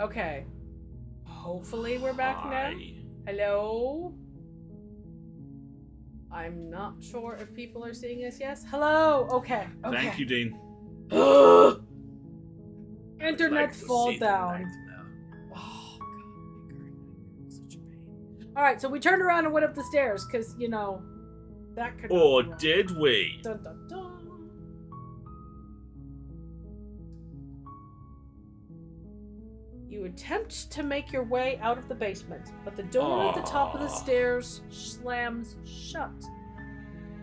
Okay. Hopefully we're back now. Hello? I'm not sure if people are seeing us. Yes? Hello? Okay. Thank you, Dean. Internet fall down. Oh, God. Such a pain. Alright, so we turned around and went up the stairs, because, you know, that could Or did we? Dun, dun, dun. You attempt to make your way out of the basement, but the door at the top of the stairs slams shut.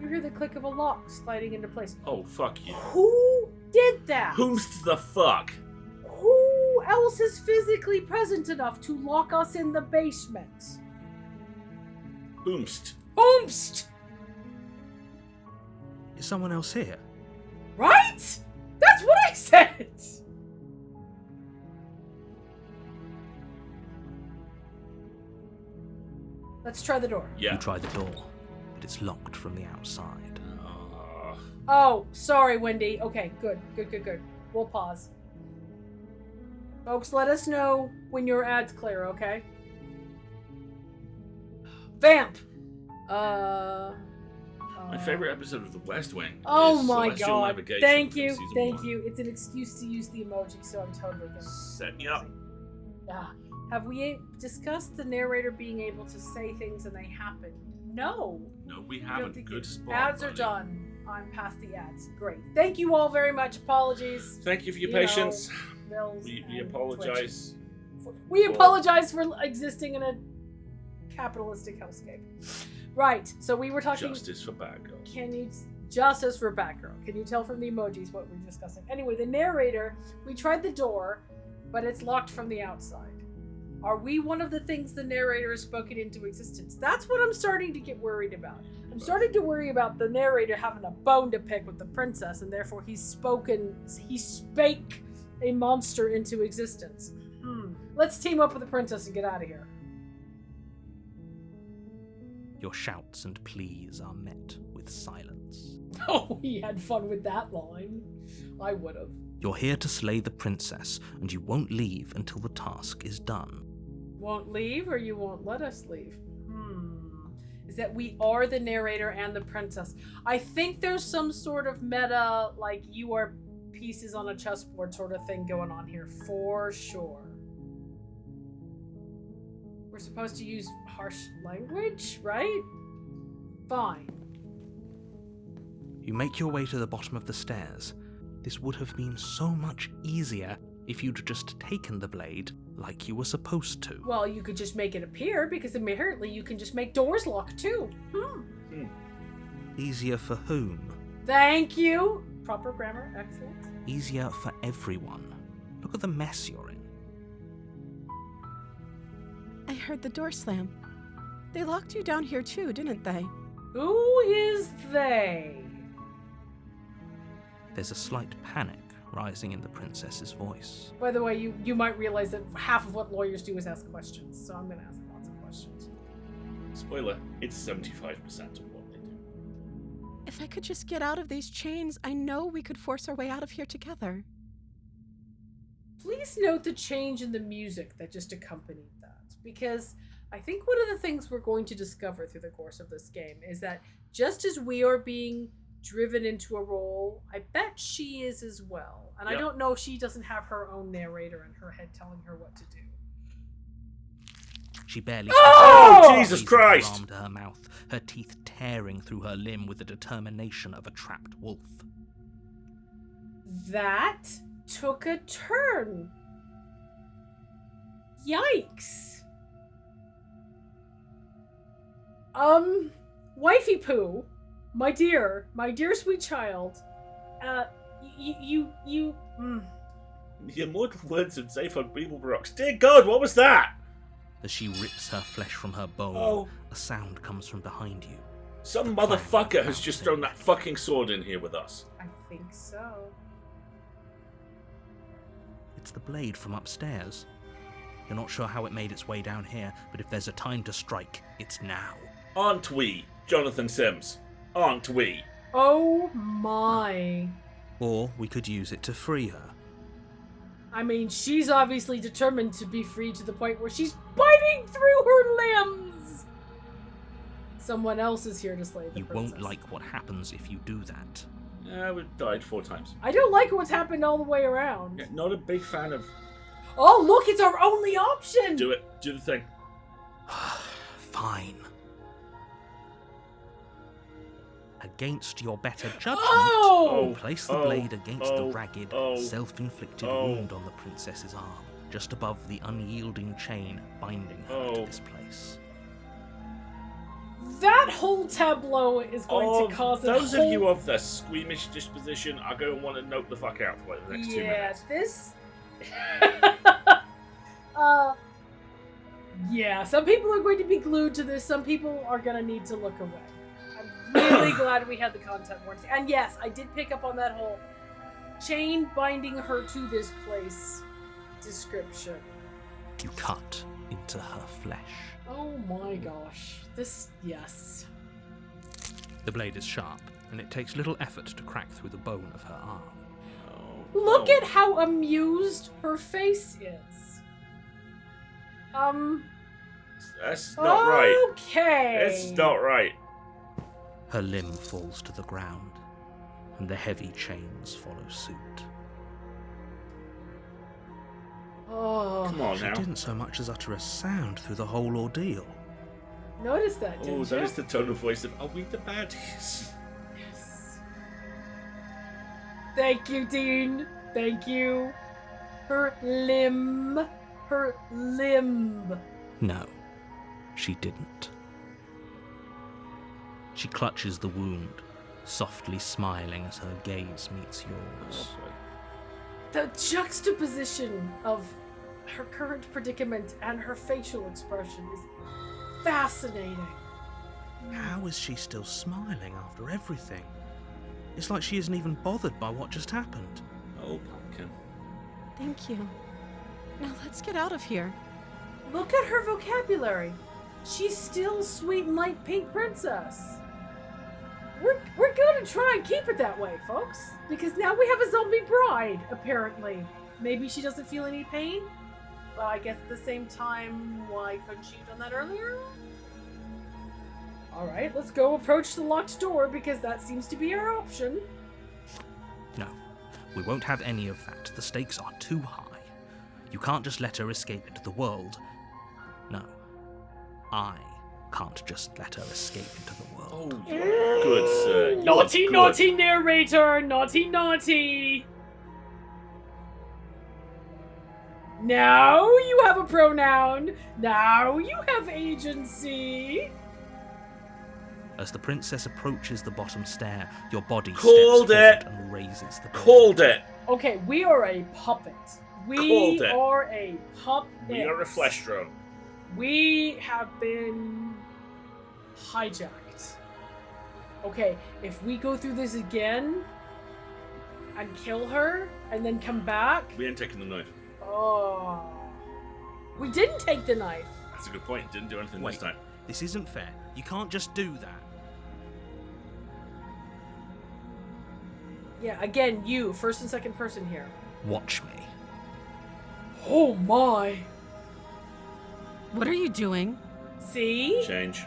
You hear the click of a lock sliding into place. Oh, fuck you. Who did that? Whomst the fuck? Who else is physically present enough to lock us in the basement? Whomst. Whomst! Is someone else here? Right? That's what I said! Let's try the door. Yeah. You try the door, but it's locked from the outside. Oh, sorry, Wendy. Okay, good. We'll pause. Folks, let us know when your ad's clear, okay? Vamp! My favorite episode of The West Wing. Oh is my Celestial god. Navigation Thank from you. season Thank 1. you. It's an excuse to use the emoji, so I'm totally gonna Set me up. Yeah. Have we discussed the narrator being able to say things and they happen? No. No, we I don't haven't. think Good it- spot. Ads are buddy. done. I'm past the ads. Great. Thank you all very much. Apologies. Thank you for your You know, patience. Bills We and apologize. Twitch. We apologize for existing in a capitalistic hellscape. Right. So we were talking. Justice for Batgirl. Can you justice for Batgirl? Can you tell from the emojis what we're discussing? Anyway, the narrator. We tried the door, but it's locked from the outside. Are we one of the things the narrator has spoken into existence? That's what I'm starting to get worried about. I'm starting to worry about the narrator having a bone to pick with the princess, and therefore he spake a monster into existence. Let's team up with the princess and get out of here. Your shouts and pleas are met with silence. Oh, he had fun with that line. I would have. You're here to slay the princess, and you won't leave until the task is done. Won't leave, or you won't let us leave? Is that we are the narrator and the princess. I think there's some sort of meta, like you are pieces on a chessboard sort of thing going on here, for sure. We're supposed to use harsh language, right? Fine. You make your way to the bottom of the stairs. This would have been so much easier if you'd just taken the blade like you were supposed to. Well, you could just make it appear, because apparently you can just make doors lock too. Easier for whom? Thank you. Proper grammar, excellent. Easier for everyone. Look at the mess you're in. I heard the door slam. They locked you down here too, didn't they? Who is they? There's a slight panic rising in the princess's voice. By the way, you might realize that half of what lawyers do is ask questions, so I'm going to ask lots of questions. Spoiler, it's 75% of what they do. If I could just get out of these chains, I know we could force our way out of here together. Please note the change in the music that just accompanied that, because I think one of the things we're going to discover through the course of this game is that just as we are being driven into a role, I bet she is as well. And Yep. I don't know if she doesn't have her own narrator in her head telling her what to do. She barely... Oh, Jesus Christ! ...arm to her mouth, her teeth tearing through her limb with the determination of a trapped wolf. That took a turn. Yikes. Wifey Poo, my dear sweet child, you. The immortal words of Zaphod Beeblebrox. Dear God, what was that? As she rips her flesh from her bone, Oh. a sound comes from behind you. Some The motherfucker clang has just bouncing. thrown that fucking sword in here with us. I think so. It's the blade from upstairs. You're not sure how it made its way down here, but if there's a time to strike, it's now. Aren't we, Jonathan Sims? Aren't we? Oh my. Or we could use it to free her. I mean, she's obviously determined to be free to the point where she's biting through her limbs. Someone else is here to slay the You princess. won't like what happens if you do that. Yeah, we've died 4 times. I don't like what's happened all the way around. Yeah, not a big fan of... Oh, look, it's our only option! Do it. Do the thing. Fine. Against your better judgment, Oh! place the blade against the ragged, self-inflicted wound on the princess's arm, just above the unyielding chain binding her to this place. That whole tableau is going to cause those of you of the squeamish disposition are going to want to note the fuck out for like the next 2 minutes. This... yeah, some people are going to be glued to this, some people are going to need to look away. I'm really glad we had the content warning. And yes, I did pick up on that whole chain binding her to this place description. You cut into her flesh. Oh my gosh. Yes. The blade is sharp, and it takes little effort to crack through the bone of her arm. Look at how amused her face is. That's not right. Okay. It's not right. Her limb falls to the ground, and the heavy chains follow suit. Oh. Come on She now. didn't so much as utter a sound through the whole ordeal. Notice that, didn't Oh, you? that is the tone of voice of, are we the baddies? Yes. Thank you, Dean. Thank you. Her limb. Her limb. No, she didn't. She clutches the wound, softly smiling as her gaze meets yours. The juxtaposition of her current predicament and her facial expression is fascinating. How is she still smiling after everything? It's like she isn't even bothered by what just happened. Oh, pumpkin. Thank you. Now let's get out of here. Look at her vocabulary. She's still sweet and light pink princess. We're gonna try and keep it that way, folks. Because now we have a zombie bride, apparently. Maybe she doesn't feel any pain? But I guess at the same time, why couldn't she have done that earlier? Alright, let's go approach the locked door because that seems to be our option. No, we won't have any of that. The stakes are too high. You can't just let her escape into the world. No, I can't just let her escape into the world. Oh, you're good, sir. You're Naughty, good. naughty narrator! Naughty, naughty! Now you have a pronoun! Now you have agency! As the princess approaches the bottom stair, your body Called steps it. forward and raises the blade. Called it. Okay, we are a puppet. We Called it. are a puppet. We are a flesh drone. We have been hijacked. Okay, if we go through this again and kill her and then come back. We ain't taking the knife. Oh. We didn't take the knife. That's a good point. Didn't do anything this Wait, time. this isn't fair. You can't just do that. Yeah, again, you, first and second person here. Watch me. Oh my. What are you doing? See? Change.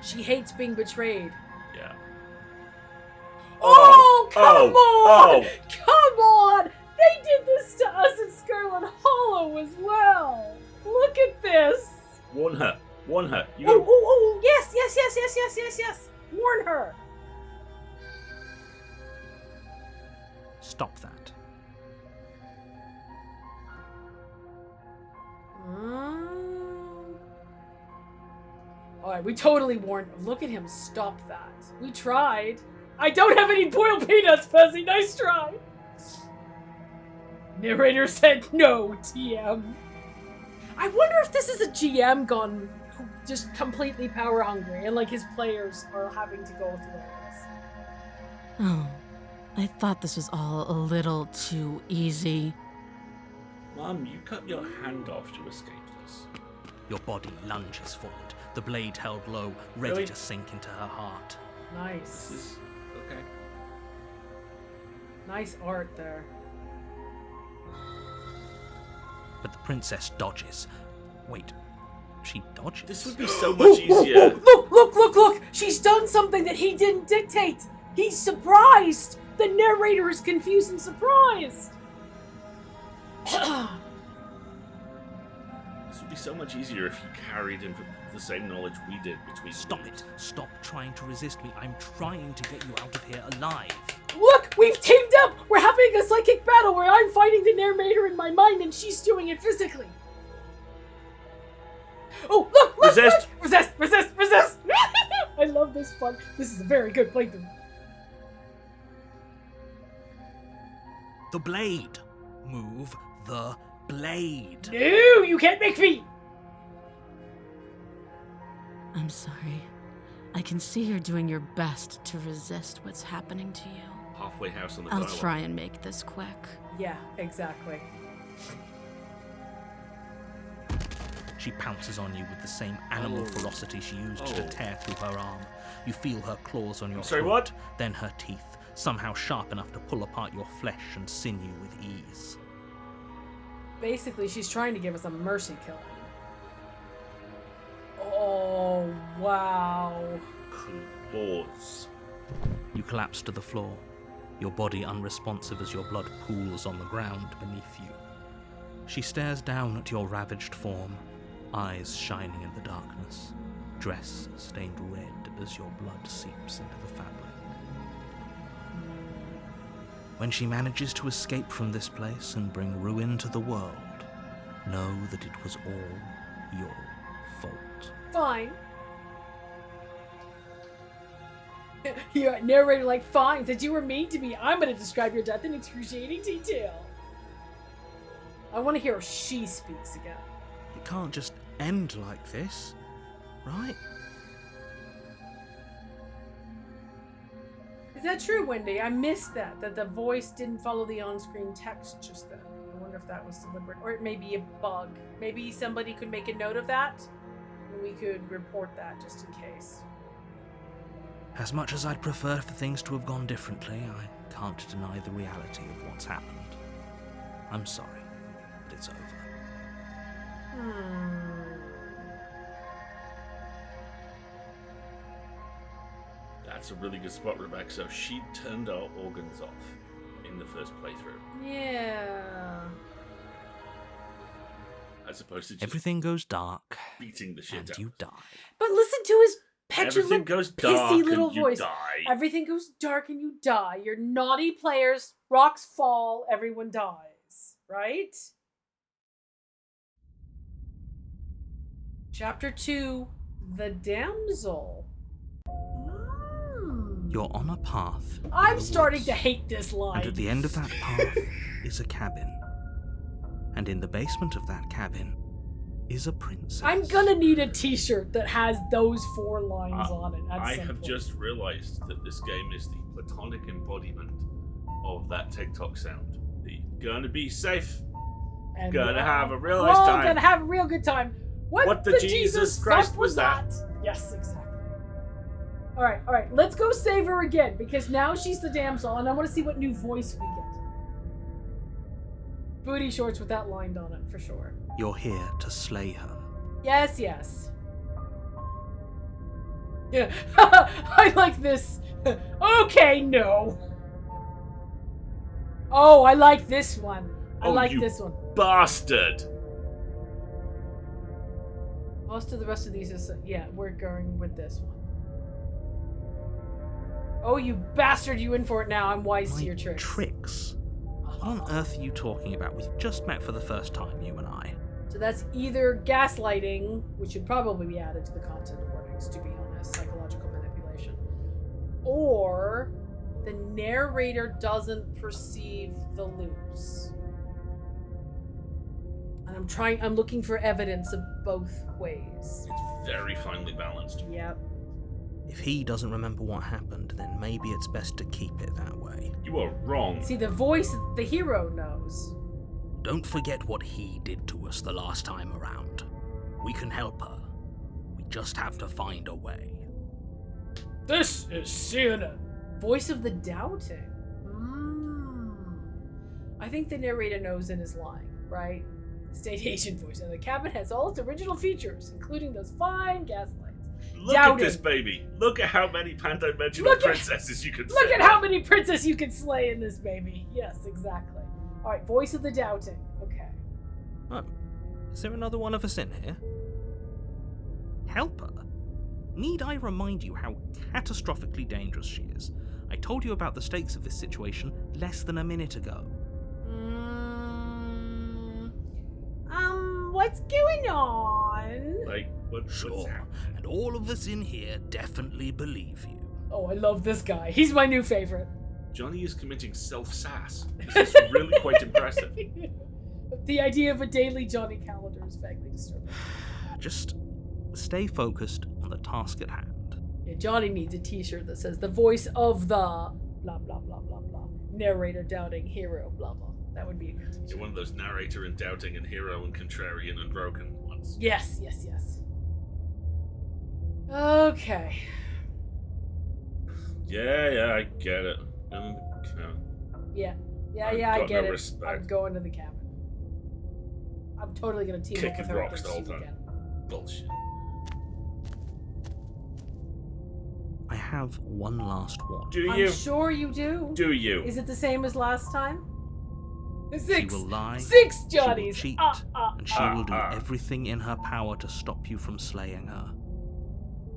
She hates being betrayed. Yeah. Oh, come on! Oh. Come on! They did this to us at Scarlet Hollow as well. Look at this. Warn her. Warn her. You Oh, gotta... oh, oh, yes. Warn her. Stop that. Alright, we totally warned. Look at him. Stop that. We tried. I don't have any boiled peanuts, Fuzzy. Nice try. Narrator said no, TM. I wonder if this is a GM gone just completely power hungry and like his players are having to go through all this. Oh, I thought this was all a little too easy. Mum, you cut your hand off to escape this. Your body lunges forward, the blade held low, ready Really? to sink into her heart. Nice. This is... okay. Nice art there. but the princess dodges. Wait, she dodges? This would be so much easier. Look! She's done something that he didn't dictate. He's surprised. The narrator is confused and surprised. This would be so much easier if you carried in the same knowledge we did between. Stop it! Stop trying to resist me. I'm trying to get you out of here alive. Look, we've teamed up. We're having a psychic battle where I'm fighting the narrator in my mind and she's doing it physically. Oh, look! Resist! Resist! I love this fun. This is a very good playthrough. The blade! Move the blade! No, you can't make me! I'm sorry. I can see you're doing your best to resist what's happening to you. Halfway house on the I'll dialogue. try and make this quick. Yeah, exactly. She pounces on you with the same animal ferocity she used to tear through her arm. You feel her claws on your Sorry, throat, what? then her teeth, somehow sharp enough to pull apart your flesh and sinew with ease. Basically, she's trying to give us a mercy killing. Oh, wow. Claws. You collapse to the floor, your body unresponsive as your blood pools on the ground beneath you. She stares down at your ravaged form, eyes shining in the darkness, dress stained red as your blood seeps into the fabric. When she manages to escape from this place and bring ruin to the world, know that it was all your fault. Fine. Your narrator like, fine, since you were mean to me, I'm gonna describe your death in excruciating detail. I want to hear if she speaks again. It can't just end like this, right? Is that true, Wendy? I missed that the voice didn't follow the on-screen text just then. I wonder if that was deliberate, or it may be a bug. Maybe somebody could make a note of that, and we could report that just in case. As much as I'd prefer for things to have gone differently, I can't deny the reality of what's happened. I'm sorry, but it's over. That's a really good spot, Rebecca. So she turned our organs off in the first playthrough. Yeah. As opposed to just Everything goes dark, beating the shit and out. you die. But listen to his Everything petulant, goes dark pissy little and you voice. die. Everything goes dark and you die. You're naughty players. Rocks fall. Everyone dies. Right? Chapter 2. The Damsel. You're on a path. in I'm the starting woods, to hate this line. And at the end of that path is a cabin. And in the basement of that cabin is a princess. I'm gonna need a t-shirt that has those 4 lines on it at I some have point. just realized that this game is the platonic embodiment of that TikTok sound. The gonna be safe, And gonna have a real we're nice all time. gonna have a real good time. What the Jesus Christ fuck was that? Yes, exactly. Alright, let's go save her again, because now she's the damsel, and I want to see what new voice we get. Booty shorts with that line on it, for sure. You're here to slay her. Yes. Yeah, I like this. Okay, no. Oh, I like this one. I like you this one. bastard! Most of the rest of these is, yeah, we're going with this one. Oh, you bastard, you in for it now. I'm wise to your tricks. Tricks? What on earth are you talking about? We've just met for the first time, you and I. So that's either gaslighting, which should probably be added to the content warnings, to be honest, psychological manipulation, or the narrator doesn't perceive the loops. And I'm looking for evidence of both ways. It's very finely balanced. Yep. If he doesn't remember what happened, then maybe it's best to keep it that way. You are wrong. See, the voice the hero knows. Don't forget what he did to us the last time around. We can help her. We just have to find a way. This is CNN. Voice of the doubting. I think the narrator knows and is lying, right? State agent voice. And the cabin has all its original features, including those fine gas lights. Look Doubting. at this baby. Look at how many pan-dimensional princesses you can Look fit. at how many princesses you can slay in this baby. Yes, exactly. Alright, voice of the doubting. Okay. Oh, is there another one of us in here? Helper? Need I remind you how catastrophically dangerous she is? I told you about the stakes of this situation less than a minute ago. What's going on? Like, what's Sure, happening? and all of us in here definitely believe you. Oh, I love this guy. He's my new favorite. Johnny is committing self-sass. This is really quite impressive. The idea of a daily Johnny calendar is vaguely disturbing. Just stay focused on the task at hand. Yeah, Johnny needs a t-shirt that says the voice of the blah blah blah blah blah. Narrator doubting hero blah blah. That would be a good t-shirt. You're one of those narrator and doubting and hero and contrarian and broken ones. Yes. Okay. Yeah, I get it. Yeah, I've I got get no it. respect. I'm going to the cabin. I'm totally gonna team up with Kicking her rocks against the whole you time. again. Bullshit. I have one last one. Do I'm you? sure you do. Do you? Is it the same as last time? She Six. will lie, Six she will Johnnies. cheat, and she Ah, will do ah. everything in her power to stop you from slaying her.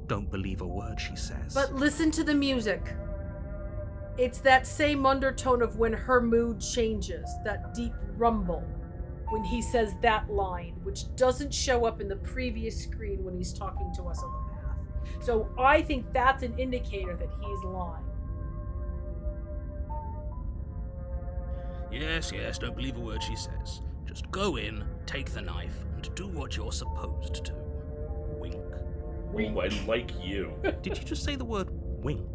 Don't believe a word she says. But listen to the music. It's that same undertone of when her mood changes, that deep rumble, when he says that line, which doesn't show up in the previous screen when he's talking to us on the path. So I think that's an indicator that he's lying. Yes, don't believe a word she says. Just go in, take the knife, and do what you're supposed to. Wink. Oh, I like you. Did you just say the word wink?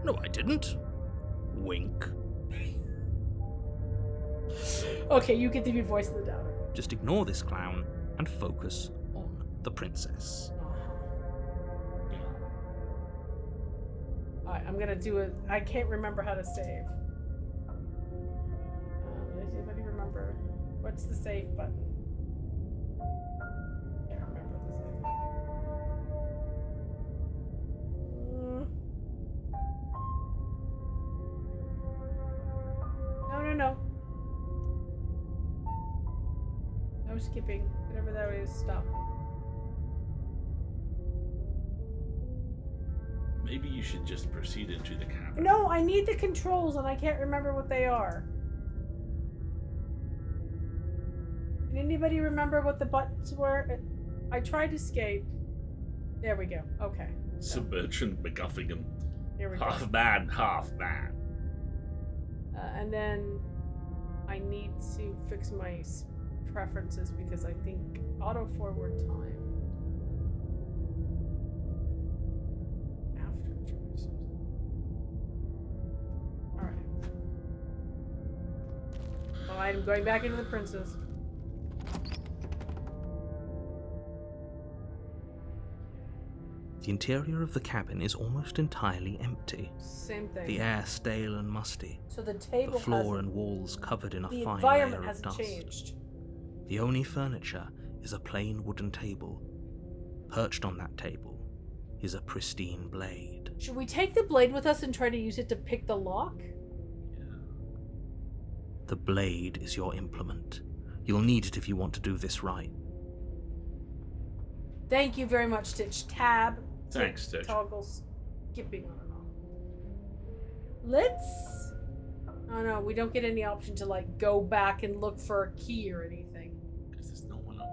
No, I didn't. Wink. Okay, you get to be voice of the doubter. Just ignore this clown and focus on the princess. Alright, I'm gonna do it. I can't remember how to save. Does anybody remember? What's the save button? Can't remember the save button. No. No skipping. Whatever that is, stop. Maybe you should just proceed into the cabin. No, I need the controls and I can't remember what they are. Can anybody remember what the buttons were? I tried escape. There we go. Okay. Sir Bertrand McGuffingham. Here we go. Half man, half man. And then I need to fix my preferences because I think auto forward time. After choices. Alright. Alright, I'm going back into the princess. The interior of the cabin is almost entirely empty. Same thing. The air stale and musty. So the table The floor hasn't, and walls covered in a the fine environment layer of hasn't dust. changed. The only furniture is a plain wooden table. Perched on that table is a pristine blade. Should we take the blade with us and try to use it to pick the lock? The blade is your implement. You'll need it if you want to do this right. Thank you very much, Stitch. Tab. Thanks, Stitch. Toggle skipping on and off. Let's... Oh no, we don't get any option to like go back and look for a key or anything. Because there's no one up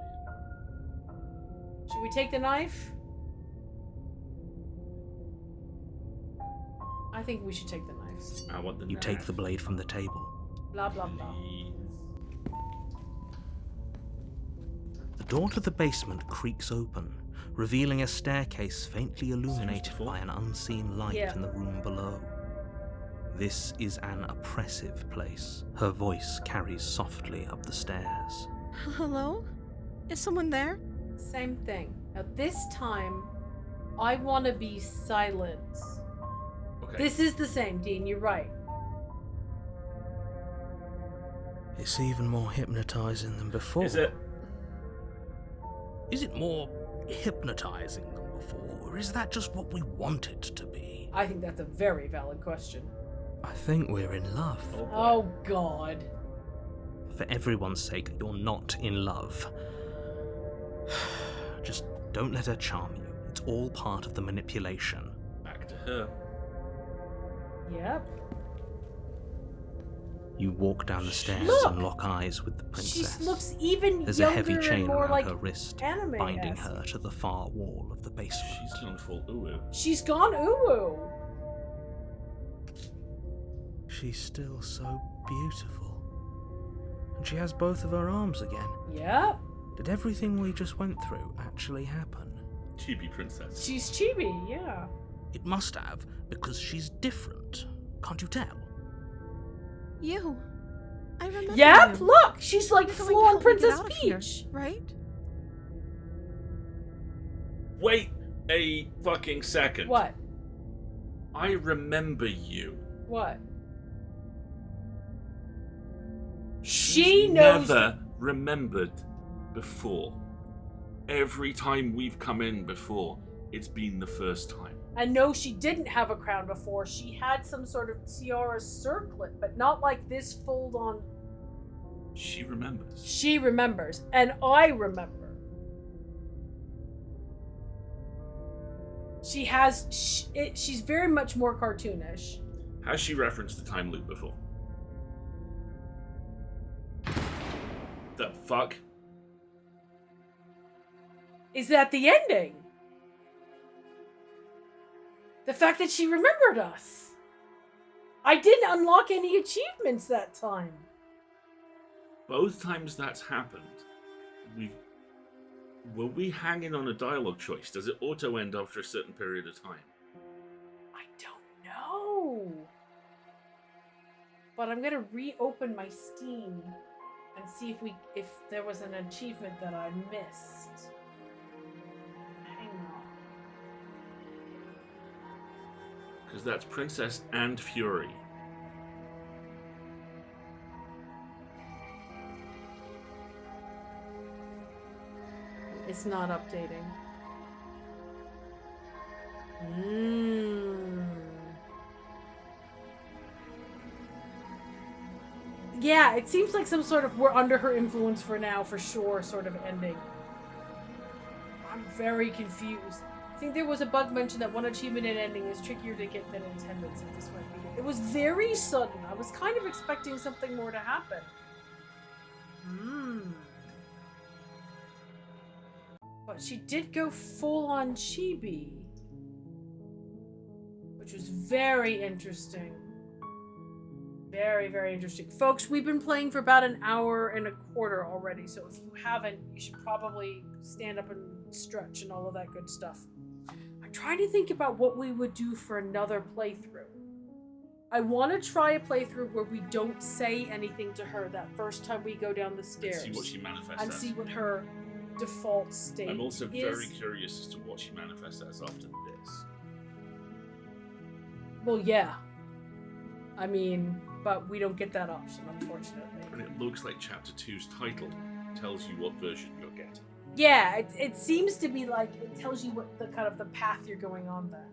here. Should we take the knife? I think we should take the knife. I want the You take the blade from the table. Blah, blah, blah. Please. The door to the basement creaks open, revealing a staircase faintly illuminated before. by an unseen light Yeah. in the room below. This is an oppressive place. Her voice carries softly up the stairs. Hello? Is someone there? Same thing. Now this time, I want to be silent. Okay. This is the same, Dean, you're right. It's even more hypnotizing than before. Is it? Is it more hypnotizing than before, or is that just what we want it to be? I think that's a very valid question. I think we're in love. Oh, God. For everyone's sake, you're not in love. Just don't let her charm you. It's all part of the manipulation. Back to her. Yep. You walk down the stairs Look! and lock eyes with the princess. She looks even There's a younger heavy chain and more around like her wrist, anime-esque. binding her to the far wall of the basement. She's gone full uwu. She's gone uwu. She's still so beautiful. And she has both of her arms again. Yep. Did everything we just went through actually happen? Chibi princess. She's chibi, yeah. It must have, because she's different. Can't you tell? You. I remember Yep, you. look! She's like You're going to full-on help me get Princess out of here, Peach. right? Wait a fucking second. What? I remember you. What? She knows. Never remembered before. Every time we've come in before, it's been the first time. And no, she didn't have a crown before. She had some sort of tiara circlet, but not like this fold-on. She remembers. She remembers, and I remember. She has. She's very much more cartoonish. Has she referenced the time loop before? The fuck? Is that the ending? The fact that she remembered us. I didn't unlock any achievements that time. Both times that's happened, were we hanging on a dialogue choice? Does it auto end after a certain period of time? I don't know. But I'm gonna reopen my Steam and see if there was an achievement that I missed. Hang on. Because that's Princess and Fury. It's not updating. Yeah, it seems like some sort of we're under her influence for now, for sure, sort of ending. I'm very confused. I think there was a bug mentioned that one achievement and ending is trickier to get than intended, so this might be it. It was very sudden. I was kind of expecting something more to happen. But she did go full on chibi, which was very interesting. Very, very interesting. Folks, we've been playing for about an hour and a quarter already, so if you haven't, you should probably stand up and stretch and all of that good stuff. I'm trying to think about what we would do for another playthrough. I want to try a playthrough where we don't say anything to her that first time we go down the stairs. And see what she manifests and as. see what her default state I'm also is. very curious as to what she manifests as after this. Well, yeah. I mean, but we don't get that option, unfortunately. And it looks like Chapter 2's title tells you what version you're getting. Yeah, it seems to be like it tells you what the kind of the path you're going on there.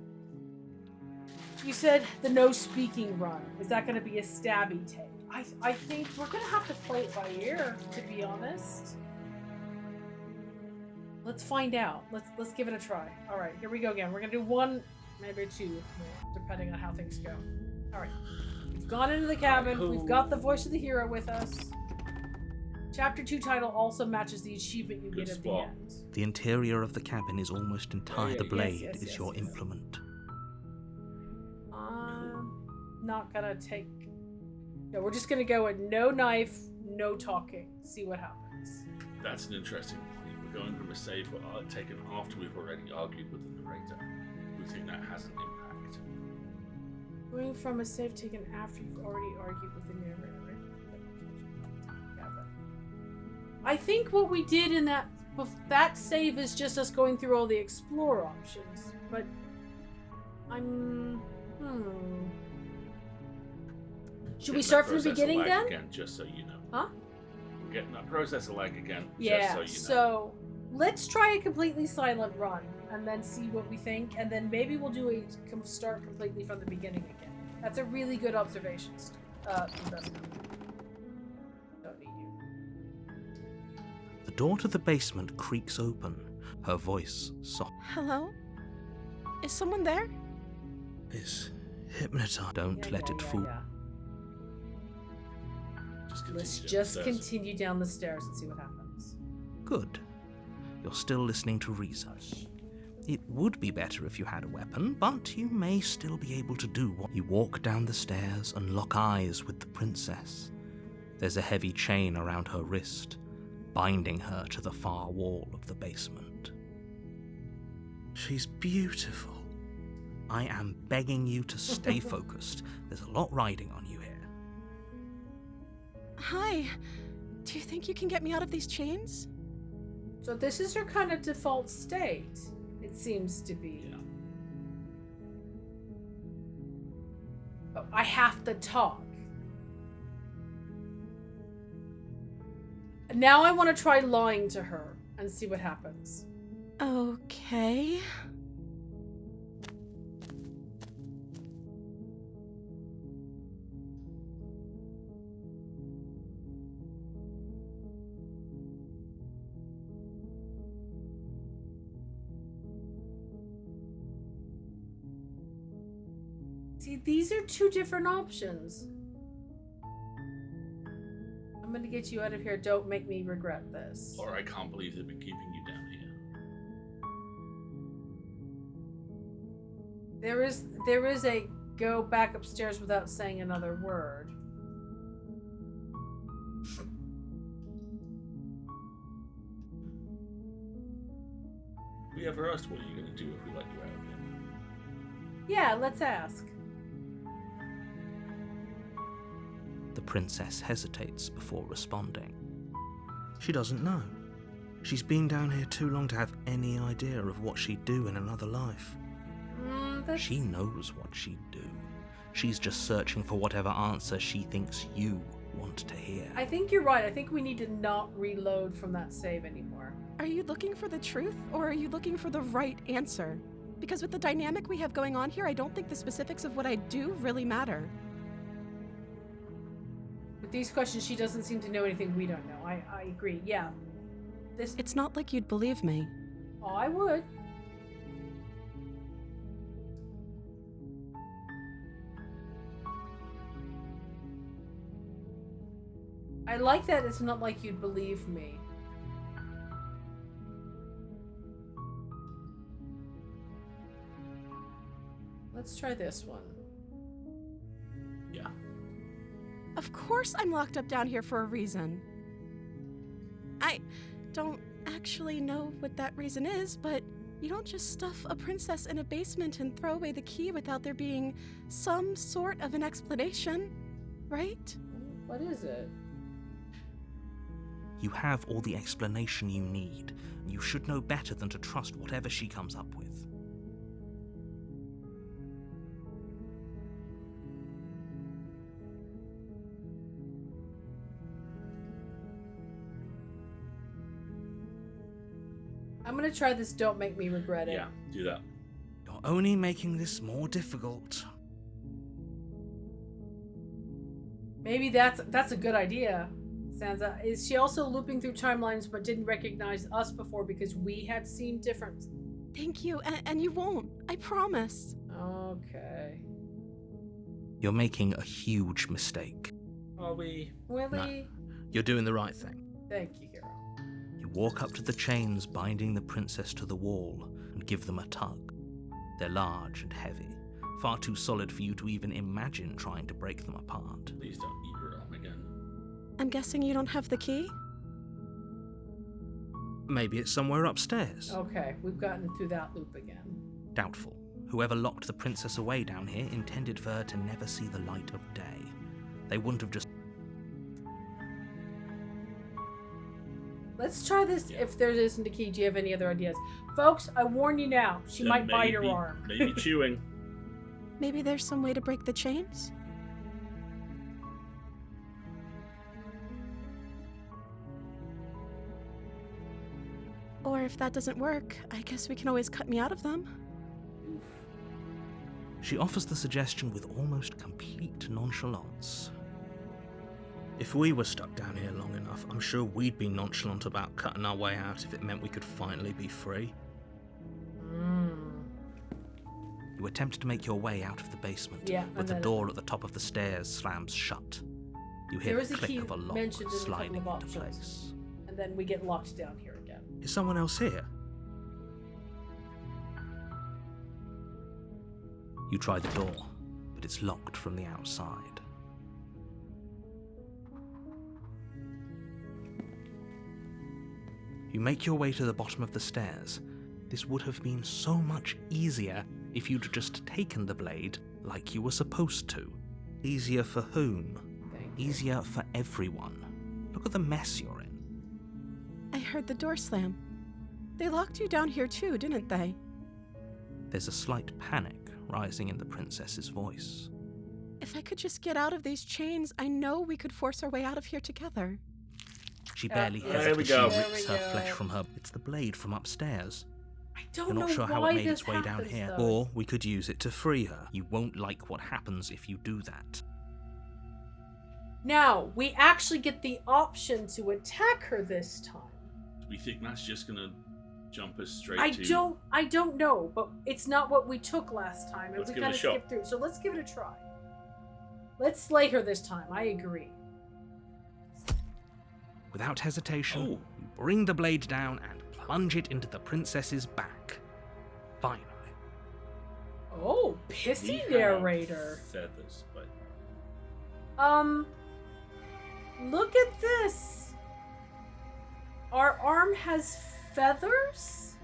You said the no speaking run. Is that going to be a stabby take? I think we're going to have to play it by ear, to be honest. Let's find out. Let's give it a try. All right, here we go again. We're going to do one, maybe two more, depending on how things go. All right. We've gone into the cabin. We've got the voice of the hero with us. Chapter 2 title also matches the achievement you Good get at spot. the end. The interior of the cabin is almost entire. The blade Yes, is your yes. implement. Not gonna take... No, we're just gonna go with no knife, no talking. See what happens. That's an interesting point. We're going from a save taken after we've already argued with the narrator. We think that has an impact. Going from a save taken after you've already argued with the narrator. Yeah, but I think what we did in that save is just us going through all the explore options. But should we Hit start that from the process beginning lag then? Again, just so you know. Huh? We're getting that processor lag again. Yeah, just so so let's try a completely silent run and then see what we think, and then maybe we'll do a start completely from the beginning again. That's a really good observation. Investment. Don't need you. The door to the basement creaks open, her voice soft. Hello? Is someone there? Is hypnotized. Don't let it fool. Just Let's just continue down the stairs and see what happens. Good. You're still listening to reason. It would be better if you had a weapon, but you may still be able to do what. You walk down the stairs and lock eyes with the princess. There's a heavy chain around her wrist, binding her to the far wall of the basement. She's beautiful. I am begging you to stay focused. There's a lot riding on you here. Hi. Do you think you can get me out of these chains? So this is her kind of default state, it seems to be. Yeah. Oh, I have to talk. Now I want to try lying to her and see what happens. Okay. See, these are two different options. I'm gonna get you out of here. Don't make me regret this. Or I can't believe they've been keeping you down here. There is a go back upstairs without saying another word. We ever asked what are you going to do if we let you out of here? Yeah, let's ask. The princess hesitates before responding. She doesn't know. She's been down here too long to have any idea of what she'd do in another life. She knows what she'd do. She's just searching for whatever answer she thinks you want to hear. I think you're right. I think we need to not reload from that save anymore. Are you looking for the truth, or are you looking for the right answer? Because with the dynamic we have going on here, I don't think the specifics of what I do really matter. With these questions, she doesn't seem to know anything we don't know. I agree. Yeah. It's not like you'd believe me. Oh, I would. I like that it's not like you'd believe me. Let's try this one. Yeah. Of course I'm locked up down here for a reason. I don't actually know what that reason is, but you don't just stuff a princess in a basement and throw away the key without there being some sort of an explanation, right? What is it? You have all the explanation you need. You should know better than to trust whatever she comes up with. I'm gonna try this don't make me regret it. Yeah, do that. You're only making this more difficult. Maybe that's a good idea. Sansa, is she also looping through timelines but didn't recognize us before because we had seen different? Thank you, and you won't. I promise. Okay. You're making a huge mistake. Are we? Willie? You're doing the right thing. Thank you, hero. You walk up to the chains binding the princess to the wall and give them a tug. They're large and heavy, far too solid for you to even imagine trying to break them apart. Please don't eat your arm again. I'm guessing you don't have the key? Maybe it's somewhere upstairs. Okay, we've gotten through that loop again. Doubtful. Whoever locked the princess away down here intended for her to never see the light of day. They wouldn't have just... Let's try this. If there isn't a key, do you have any other ideas? Folks, I warn you now. She might bite her arm. Maybe chewing. Maybe there's some way to break the chains? if that doesn't work, I guess we can always cut me out of them. She offers the suggestion with almost complete nonchalance. If we were stuck down here long enough, I'm sure we'd be nonchalant about cutting our way out if it meant we could finally be free. You attempt to make your way out of the basement, but the door at the top of the stairs slams shut. You hear the click of a lock sliding into place. And then we get locked down here again. Is someone else here? You try the door, but it's locked from the outside. You make your way to the bottom of the stairs. This would have been so much easier if you'd just taken the blade like you were supposed to. Easier for whom? Easier for everyone. Look at the mess you're in. I heard the door slam. They locked you down here too, didn't they? There's a slight panic rising in the princess's voice. If I could just get out of these chains, I know we could force our way out of here together. She barely There hesitates. we go. She rips There her we flesh go. from her. It's the blade from upstairs. I don't You're know not sure how why it made this its way down happens, here. though. Or we could use it to free her. You won't like what happens if you do that. Now, we actually get the option to attack her this time. Do we think that's just gonna jump us straight I to... don't know, but it's not what we took last time, and Let's we give it kind a of shot. skipped through. So let's give it a try. Let's slay her this time. I agree. Without hesitation, Oh. you bring the blade down and plunge it into the princess's back. Finally. Oh, We pissy have narrator. feathers, but Look at this. Our arm has feathers?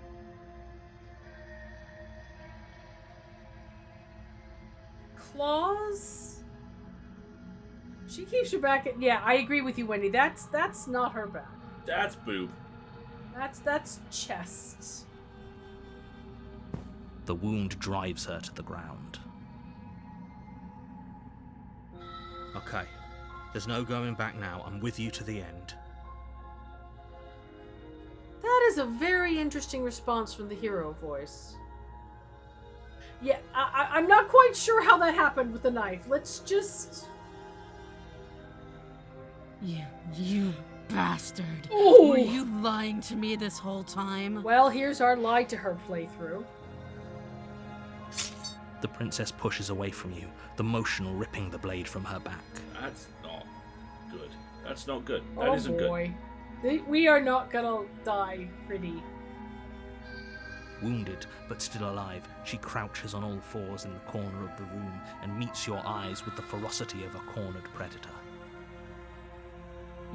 Claws? She keeps her back at... Yeah, I agree with you, Wendy. That's not her back. that's boob. That's chest. The wound drives her to the ground. Okay. There's no going back now. I'm with you to the end. That is a very interesting response from the hero voice. Yeah, I'm not quite sure how that happened with the knife. Let's just... You bastard. Ooh. Were you lying to me this whole time? Well, here's our lie to her playthrough. The princess pushes away from you, the motion ripping the blade from her back. That's not good. That's not good. That Oh isn't boy. We are not gonna die pretty. Wounded, but still alive, she crouches on all fours in the corner of the room and meets your eyes with the ferocity of a cornered predator.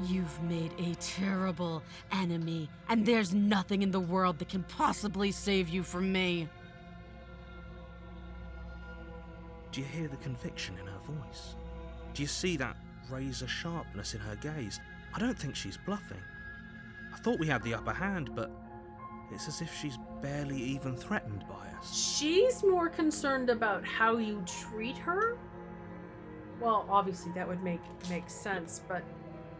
You've made a terrible enemy, and there's nothing in the world that can possibly save you from me. Do you hear the conviction in her voice? Do you see that razor sharpness in her gaze? I don't think she's bluffing. I thought we had the upper hand, but it's as if she's barely even threatened by us. She's more concerned about how you treat her. Well, obviously that would make sense, but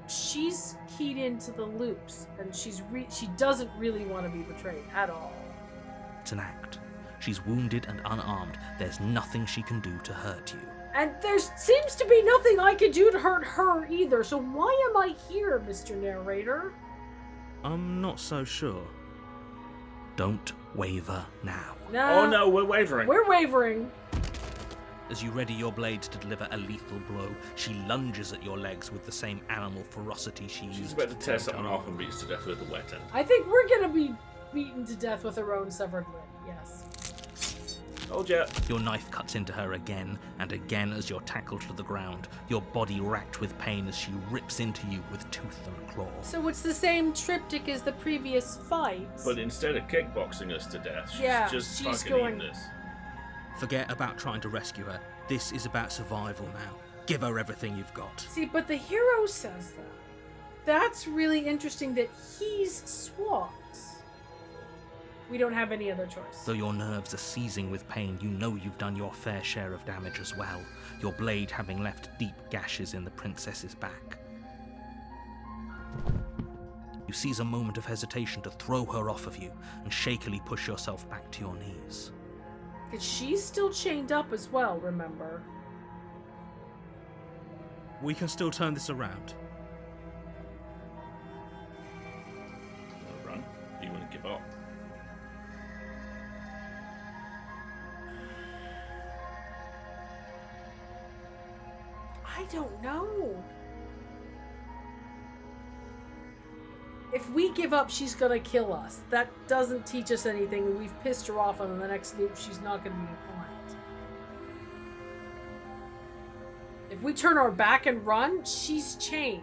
she's keyed into the loops, and she doesn't really want to be betrayed at all. It's an act. She's wounded and unarmed. There's nothing she can do to hurt you. And there seems to be nothing I can do to hurt her either, so why am I here, Mr. Narrator? I'm not so sure. Don't waver now. Nah, Oh no, we're wavering. we're wavering. As you ready your blade to deliver a lethal blow, she lunges at your legs with the same animal ferocity she used She's about to tear break someone her off and arm. beats to death with a wet end. I think we're gonna be beaten to death with her own severed limb, yes. Told ya. Your knife cuts into her again and again as you're tackled to the ground, your body racked with pain as she rips into you with tooth and claw. So it's the same triptych as the previous fight. But instead of kickboxing us to death, she's Yeah, just she's fucking going- eating us. Forget about trying to rescue her. This is about survival now. Give her everything you've got. See, but the hero says that. That's really interesting that he's swapped. We don't have any other choice. Though your nerves are seizing with pain, you know you've done your fair share of damage as well, your blade having left deep gashes in the princess's back. You seize a moment of hesitation to throw her off of you and shakily push yourself back to your knees. Because she's still chained up as well, remember? We can still turn this around. Run. You want to give up? I don't know. If we give up, she's gonna kill us. That doesn't teach us anything. We've pissed her off, and in the next loop, she's not gonna be inclined. If we turn our back and run, she's chained.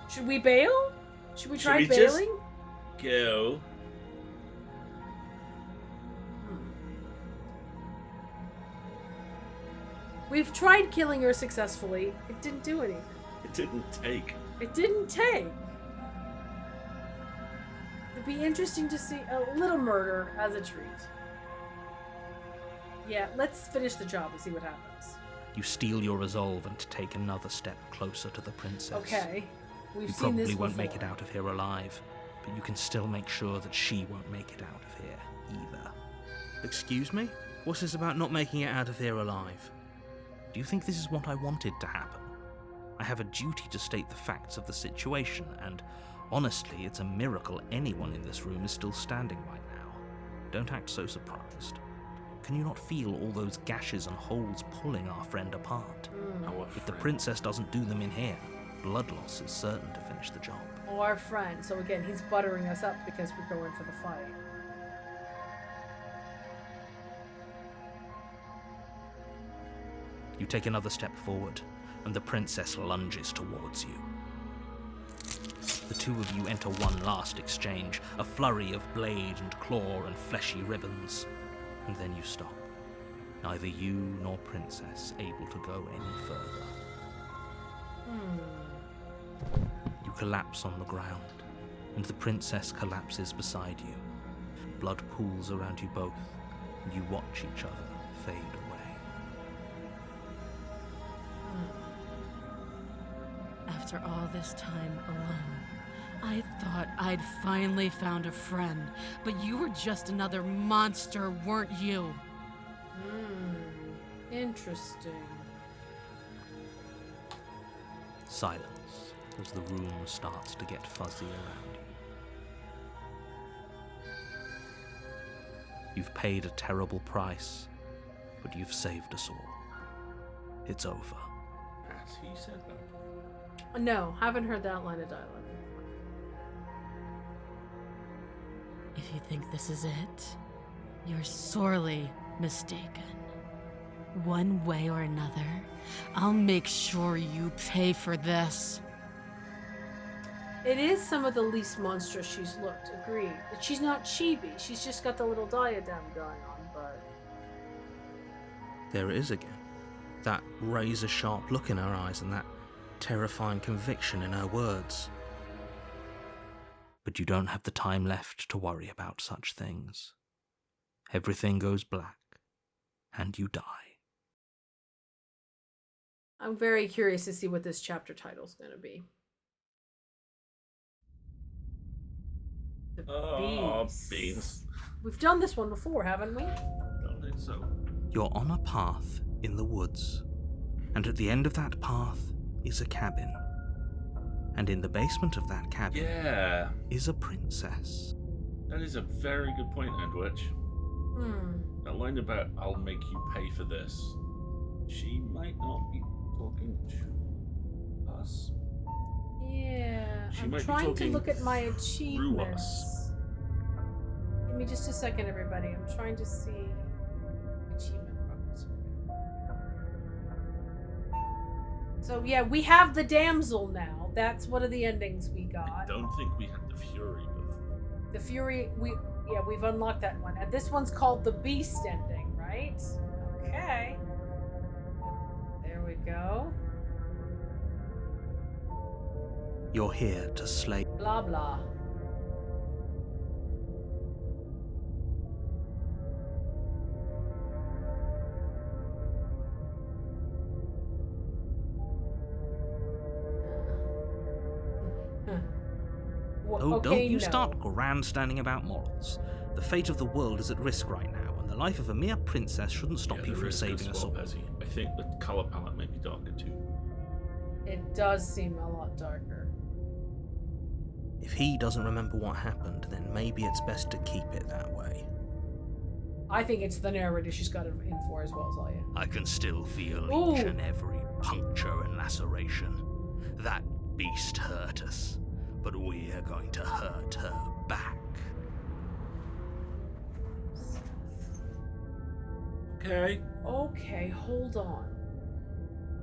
Should we bail? Should we try bailing? Go. We've tried killing her successfully. It didn't do anything. It didn't take. It didn't take. It'd be interesting to see a little murder as a treat. Yeah, let's finish the job and see what happens. You steel your resolve and take another step closer to the princess. Okay. We've You seen this probably before. won't make it out of here alive, but you can still make sure that she won't make it out of here either. Excuse me? What's this about not making it out of here alive? Do you think this is what I wanted to happen? I have a duty to state the facts of the situation, and honestly, it's a miracle anyone in this room is still standing right now. Don't act so surprised. Can you not feel all those gashes and holes pulling our friend apart? If the princess doesn't do them in here, blood loss is certain to finish the job. Oh, our friend. So again, he's buttering us up because we're going for the fight. You take another step forward, and the princess lunges towards you. The two of you enter one last exchange, a flurry of blade and claw and fleshy ribbons, and then you stop. Neither you nor princess able to go any further. You collapse on the ground, and the princess collapses beside you. Blood pools around you both, and you watch each other fade away. After all this time alone, I thought I'd finally found a friend, but you were just another monster, weren't you? Interesting. Silence as the room starts to get fuzzy around you. You've paid a terrible price, but you've saved us all. It's over. As he said that. No, haven't heard that line of dialogue. If you think this is it, you're sorely mistaken. One way or another, I'll make sure you pay for this. It is some of the least monstrous she's looked, agreed. But she's not chibi, she's just got the little diadem going on, but... There it is again. That razor-sharp look in her eyes and that terrifying conviction in her words. But you don't have the time left to worry about such things. Everything goes black, and you die. I'm very curious to see what this chapter title is going to be. The beans. We've done this one before, haven't we? Don't think so. You're on a path in the woods, and at the end of that path is a cabin. And in the basement of that cabin is a princess. That is a very good point, Edwidge. That line about "I'll make you pay for this," she might not be talking to us. Yeah, She I'm might be trying to talking look at my through achievements. us. Give me just a second, everybody. I'm trying to see achievement progress. So yeah, we have the damsel now. That's one of the endings we got. I don't think we had the Fury before. The Fury, we've unlocked that one. And this one's called the Beast ending, right? Okay. There we go. You're here to slay. Blah blah. Oh, okay, don't you no. start grandstanding about morals. The fate of the world is at risk right now, and the life of a mere princess shouldn't stop you the from risk of saving us all. swap, Ezzy. I think the colour palette may be darker too. It does seem a lot darker. If he doesn't remember what happened, then maybe it's best to keep it that way. I think it's the narrator she's got it in for as well as I am. I can still feel Ooh. each and every puncture and laceration. That beast hurt us, but we're going to hurt her back. Okay, hold on.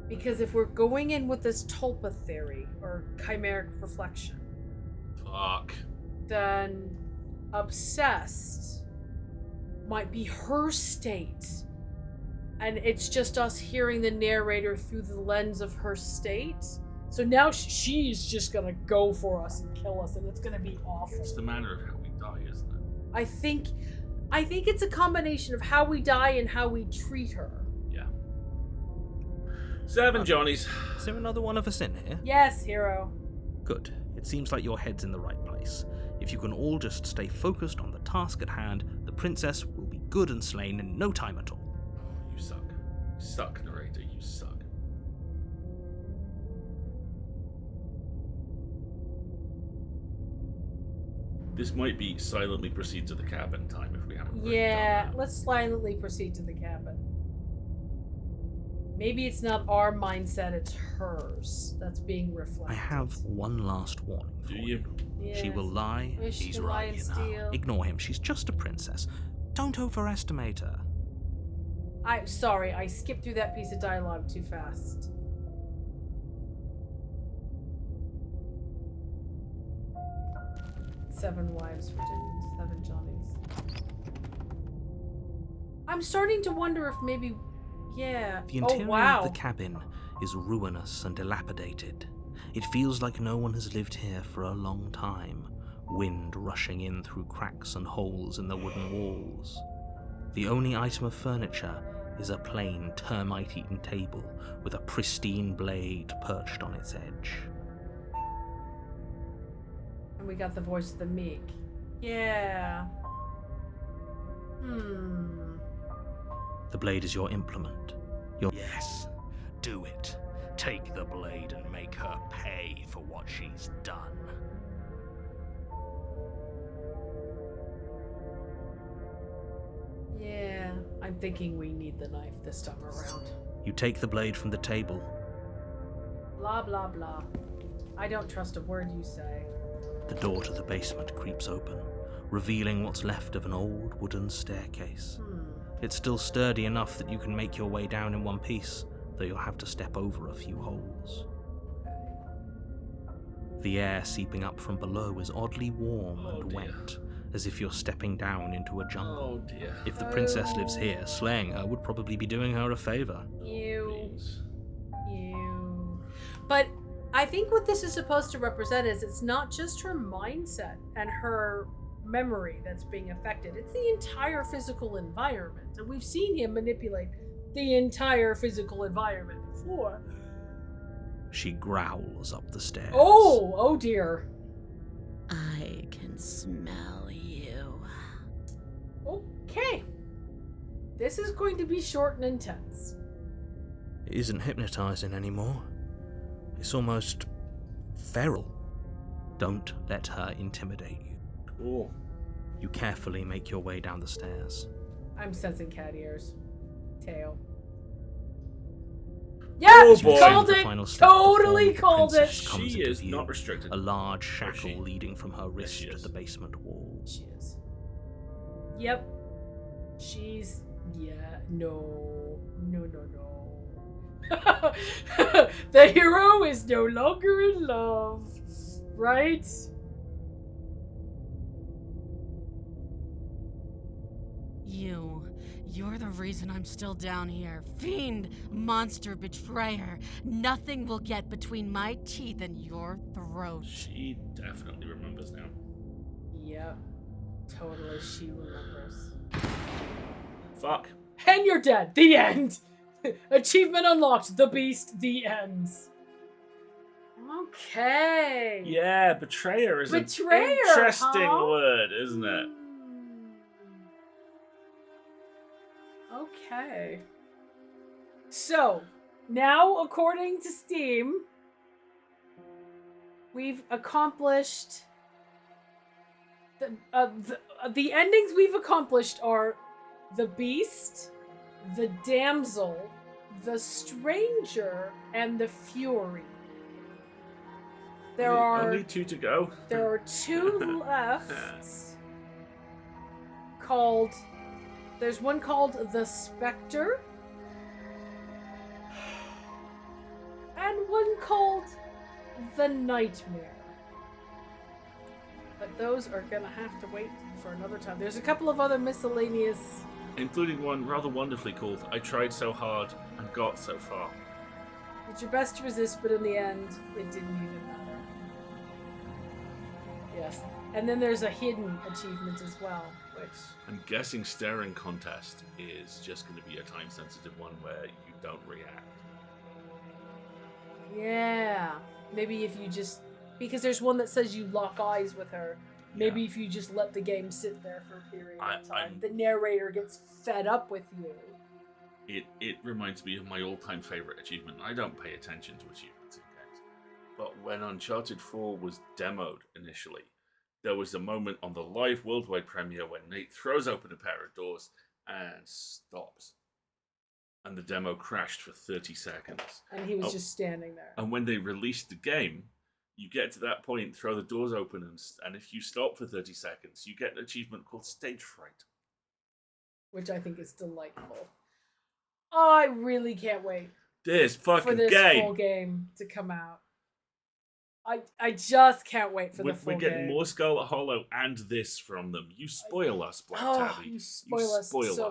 Because if we're going in with this tulpa theory, or chimeric reflection, fuck. then obsessed might be her state. And it's just us hearing the narrator through the lens of her state. So now she's just gonna go for us and kill us, and it's gonna be awful. It's the manner of how we die, isn't it? I think it's a combination of how we die and how we treat her. Yeah. 7 Johnnies. Is there another one of us in here? Yes, hero. Good. It seems like your head's in the right place. If you can all just stay focused on the task at hand, the princess will be good and slain in no time at all. Oh, you suck. You suck, narrator. You suck. This might be silently proceed to the cabin time if we haven't already Yeah, done that. let's silently proceed to the cabin. Maybe it's not our mindset, it's hers that's being reflected. I have one last warning for Do you? Yes. She will lie. Yes, she He's can lie right, and you know. steal. Ignore him. She's just a princess. Don't overestimate her. I'm sorry, I skipped through that piece of dialogue too fast. Seven wives for 7 Johnnies. I'm starting to wonder if maybe... Yeah. The interior wow. of the cabin is ruinous and dilapidated. It feels like no one has lived here for a long time, wind rushing in through cracks and holes in the wooden walls. The only item of furniture is a plain, termite-eaten table with a pristine blade perched on its edge. And we got the voice of the meek. Yeah. The blade is your implement. Yes, do it. Take the blade and make her pay for what she's done. Yeah. I'm thinking we need the knife this time around. You take the blade from the table. Blah, blah, blah. I don't trust a word you say. The door to the basement creeps open, revealing what's left of an old wooden staircase. It's still sturdy enough that you can make your way down in one piece, though you'll have to step over a few holes. The air seeping up from below is oddly warm and wet, as if you're stepping down into a jungle. Oh dear. If the princess lives here, slaying her would probably be doing her a favor. Ew. Please. Ew. But I think what this is supposed to represent is it's not just her mindset and her memory that's being affected. It's the entire physical environment. And we've seen him manipulate the entire physical environment before. She growls up the stairs. Oh dear. I can smell you. Okay. This is going to be short and intense. It isn't hypnotizing anymore. It's almost feral. Don't let her intimidate you. Cool. You carefully make your way down the stairs. I'm sensing cat ears. Tail. Yeah, Oh, boy. called The it. final step, the Totally form of the called it. princess comes She into is view. not restricted. A large Or shackle she? leading from her wrist she to is. the basement wall. She is. Yep. She's. Yeah. No. The hero is no longer in love. Right? You're the reason I'm still down here. Fiend, monster, betrayer. Nothing will get between my teeth and your throat. She definitely remembers now. Yep. Totally, she remembers. Fuck. And you're dead. The end. Achievement unlocked. The beast. The ends. Okay. Yeah, betrayer is Betrayer, an interesting huh? word, isn't it? Okay. So, now according to Steam, we've accomplished the endings we've accomplished are the Beast, the Damsel, the Stranger, and the Fury. There are only 2 to go. There are 2 left. There's one called the Spectre, and one called the Nightmare. But those are gonna have to wait for another time. There's a couple of other miscellaneous, including one rather wonderfully called I Tried So Hard and Got So Far. It's your best to resist, but in the end, it didn't even matter. Yes. And then there's a hidden achievement as well, which... I'm guessing Staring Contest is just going to be a time-sensitive one where you don't react. Yeah. Maybe if you just... Because there's one that says you lock eyes with her. Maybe if you just let the game sit there for a period of time, the narrator gets fed up with you. It reminds me of my all-time favourite achievement. I don't pay attention to achievements in games. But when Uncharted 4 was demoed initially, there was a moment on the live worldwide premiere when Nate throws open a pair of doors and stops. And the demo crashed for 30 seconds. And he was just standing there. And when they released the game, you get to that point, throw the doors open, and if you stop for 30 seconds, you get an achievement called Stage Fright. Which I think is delightful. I really can't wait this fucking for this game. full game to come out. I just can't wait for the full game. We're getting more Scarlet Hollow and this from them. You spoil us, Black Tabby. You spoil us so